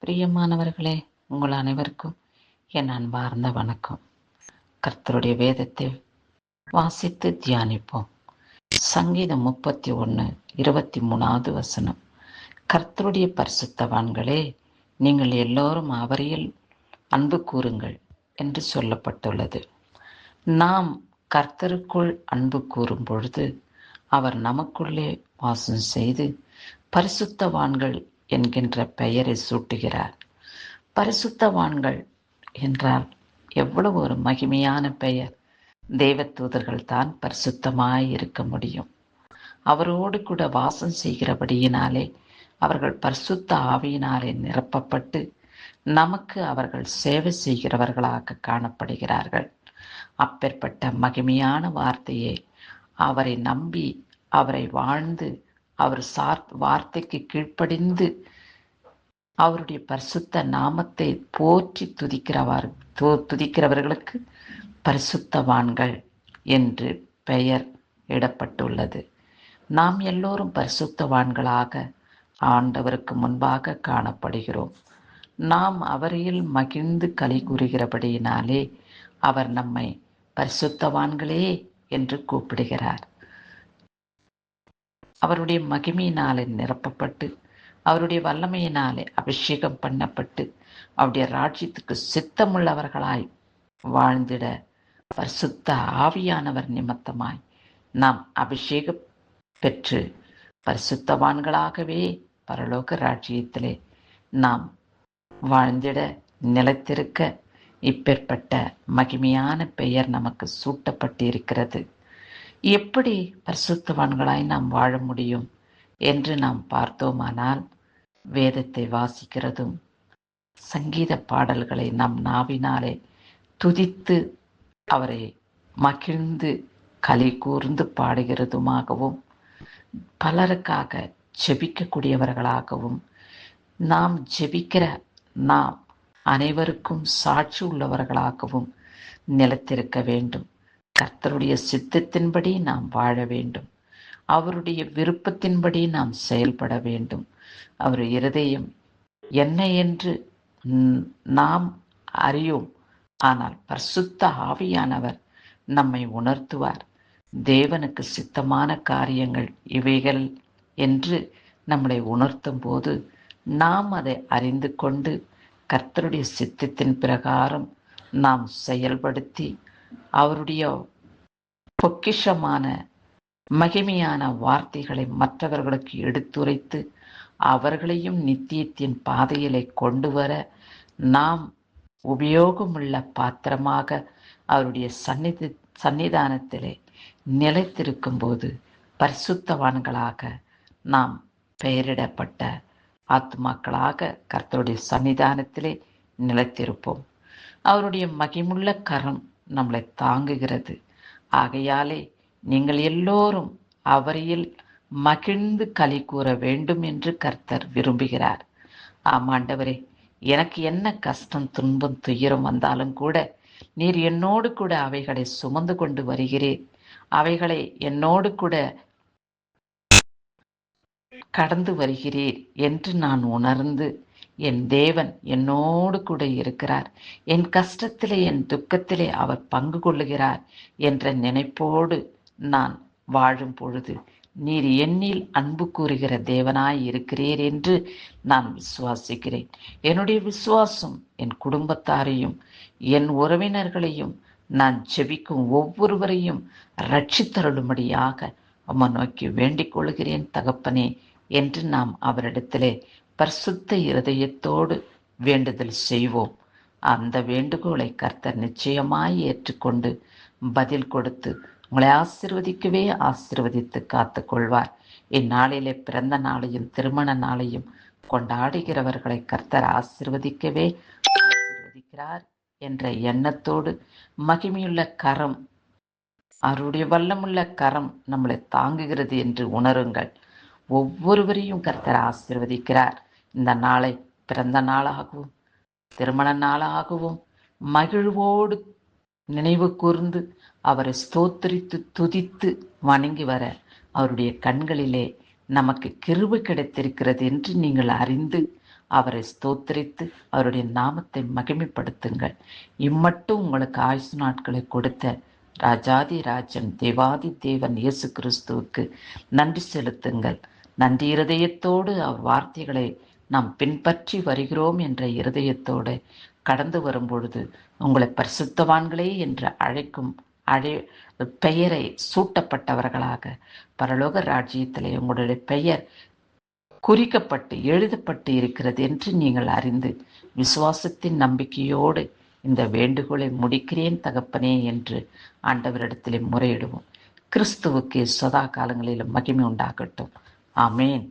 பிரியமானவர்களே, உங்கள் அனைவருக்கும் என் அன்பார்ந்த வணக்கம். கர்த்தருடைய வேதத்தை வாசித்து தியானிப்போம். சங்கீதம் 31:23 வசனம். கர்த்தருடைய பரிசுத்தவான்களே, நீங்கள் எல்லோரும் அவரில் அன்பு கூறுங்கள் என்று சொல்லப்பட்டுள்ளது. நாம் கர்த்தருக்குள் அன்பு கூறும் பொழுது அவர் நமக்குள்ளே வாசம் செய்து பரிசுத்தவான்கள் என்கின்ற பெயரை சூட்டுகிறார். பரிசுத்தவான்கள் என்றால் எவ்வளவு ஒரு மகிமையான பெயர்! தேவதூதர்கள் தான் பரிசுத்தமாய் இருக்க முடியும். அவரோடு கூட வாசம் செய்கிறபடியினாலே அவர்கள் பரிசுத்த ஆவியினாலே நிரப்பப்பட்டு நமக்கு அவர்கள் சேவை செய்கிறவர்களாக காணப்படுகிறார்கள். அப்பேற்பட்ட மகிமையான வார்த்தையை அவரை நம்பி அவரை வாழ்ந்து அவர் வார்த்தைக்கு கீழ்ப்படிந்து அவருடைய பரிசுத்த நாமத்தை போற்றி துதிக்கிறவர்களுக்கு பரிசுத்தவான்கள் என்று பெயர் இடப்பட்டுள்ளது. நாம் எல்லோரும் பரிசுத்தவான்களாக ஆண்டவருக்கு முன்பாக காணப்படுகிறோம். நாம் அவரையில் மகிழ்ந்து களி கூறுகிறபடியினாலே அவர் நம்மை பரிசுத்தவான்களே என்று கூப்பிடுகிறார். அவருடைய மகிமையினாலே நிரப்பப்பட்டு அவருடைய வல்லமையினாலே அபிஷேகம் பண்ணப்பட்டு அவருடைய ராஜ்யத்துக்கு சித்தமுள்ளவர்களாய் வாழ்ந்திட பரிசுத்த ஆவியானவர் நிமித்தமாய் நாம் அபிஷேகம் பெற்று பரிசுத்தவான்களாகவே பரலோக ராஜ்யத்திலே நாம் வாழ்ந்திட நிலைத்திருக்க இப்பேற்பட்ட மகிமையான பெயர் நமக்கு சூட்டப்பட்டிருக்கிறது. எப்படி பரிசுத்தவான்களாய் நாம் வாழ முடியும் என்று நாம் பார்த்தோமானால், வேதத்தை வாசிக்கிறதும் சங்கீத பாடல்களை நம் நாவினாலே துதித்து அவரை மகிழ்ந்து களி கூர்ந்து பாடுகிறதுமாகவும், பலருக்காக ஜெபிக்கக்கூடியவர்களாகவும், நாம் ஜெபிக்கிற நாம் அனைவருக்கும் சாட்சி உள்ளவர்களாகவும் நிலைத்திருக்க வேண்டும். கர்த்தருடைய சித்தத்தின்படி நாம் வாழ வேண்டும். அவருடைய விருப்பத்தின்படி நாம் செயல்பட வேண்டும். அவர் இருதயம் என்ன என்று நாம் அறியோம். ஆனால் பரிசுத்த ஆவியானவர் நம்மை உணர்த்துவார். தேவனுக்கு சித்தமான காரியங்கள் இவைகள் என்று நம்மளை உணர்த்தும் போது நாம் அதை அறிந்து கொண்டு கர்த்தருடைய சித்தத்தின் பிரகாரம் நாம் செயல்படுத்தி அவருடைய பொக்கிஷமான மகிமையான வார்த்தைகளை மற்றவர்களுக்கு எடுத்துரைத்து அவர்களையும் நித்தியத்தின் பாதையிலே கொண்டு வர நாம் உபயோகமுள்ள பாத்திரமாக அவருடைய சன்னிதானத்திலே நிலைத்திருக்கும் போது பரிசுத்தவான்களாக நாம் பெயரிடப்பட்ட ஆத்மாக்களாக கர்த்தருடைய சன்னிதானத்திலே நிலைத்திருப்போம். அவருடைய மகிமுள்ள கரம் நம்மளை தாங்குகிறது. ஆகையாலே நீங்கள் எல்லோரும் அவரையில் மகிழ்ந்து களி கூற வேண்டும் என்று கர்த்தர் விரும்புகிறார். ஆமாண்டவரே, எனக்கு என்ன கஷ்டம், துன்பம், துயரம் வந்தாலும் கூட நீர் என்னோடு கூட அவைகளை சுமந்து கொண்டு வருகிறீர். அவைகளை என்னோடு கூட கடந்து வருகிறீர் என்று நான் உணர்ந்து என் தேவன் என்னோடு கூட இருக்கிறார், என் கஷ்டத்திலே என் துக்கத்திலே அவர் பங்கு கொள்ளுகிறார் என்ற நினைப்போடு நான் வாழும் பொழுது நீர் என்னில் அன்பு கூறுகிற தேவனாய் இருக்கிறீர் என்று நான் விசுவாசிக்கிறேன். என்னுடைய விசுவாசம் என் குடும்பத்தாரையும் என் உறவினர்களையும் நான் ஜெபிக்கும் ஒவ்வொருவரையும் ரட்சித்தருளும்படியாக அம்மா நோக்கி வேண்டிக் கொள்கிறேன் தகப்பனே என்று நாம் அவரிடத்திலே பரிசுத்த இருதயத்தோடு வேண்டுதல் செய்வோம். அந்த வேண்டுகோளை கர்த்தர் நிச்சயமாய் ஏற்றுக்கொண்டு பதில் கொடுத்து உங்களை ஆசீர்வதிக்கவே ஆசீர்வதித்து காத்து கொள்வார். இந்நாளிலே பிறந்த நாளையும் திருமண நாளையும் கொண்டாடுகிறவர்களை கர்த்தர் ஆசீர்வதிக்கவே ஆசீர்வதிக்கிறார் என்ற எண்ணத்தோடு மகிமையுள்ள கரம், அவருடைய வல்லமுள்ள கரம் நம்மளை தாங்குகிறது என்று உணருங்கள். ஒவ்வொருவரையும் கர்த்தர் ஆசீர்வதிக்கிறார். இந்த நாளை பிறந்த நாளாகவும் திருமண நாளாகவும் மகிழ்வோடு நினைவு கூர்ந்து அவரை ஸ்தோத்திரித்து துதித்து வணங்கி வர அவருடைய கண்களிலே நமக்கு கிருபை கிடைத்திருக்கிறது என்று நீங்கள் அறிந்து அவரை ஸ்தோத்திரித்து அவருடைய நாமத்தை மகிமைப்படுத்துங்கள். இம்மட்டும் உங்களுக்கு ஆயுசு நாட்களை கொடுத்த ராஜாதி ராஜன் தேவாதி தேவன் இயேசு கிறிஸ்துவுக்கு நன்றி செலுத்துங்கள். நன்றி இருதயத்தோடு அவர் வார்த்தைகளை நாம் பின்பற்றி வருகிறோம் என்ற இருதயத்தோடு கடந்து வரும் பொழுது உங்களை பரிசுத்தவான்களே என்று அழைக்கும் பெயரை சூட்டப்பட்டவர்களாக பரலோக ராஜ்யத்திலே உங்களுடைய பெயர் குறிக்கப்பட்டு எழுதப்பட்டு இருக்கிறது என்று நீங்கள் அறிந்து விசுவாசத்தின் நம்பிக்கையோடு இந்த வேண்டுகோளை முடிக்கிறேன் தகப்பனே என்று ஆண்டவரிடத்திலே முறையிடுவோம். கிறிஸ்துவுக்கு சதா காலங்களிலும் மகிமை உண்டாகட்டும். ஆமேன்.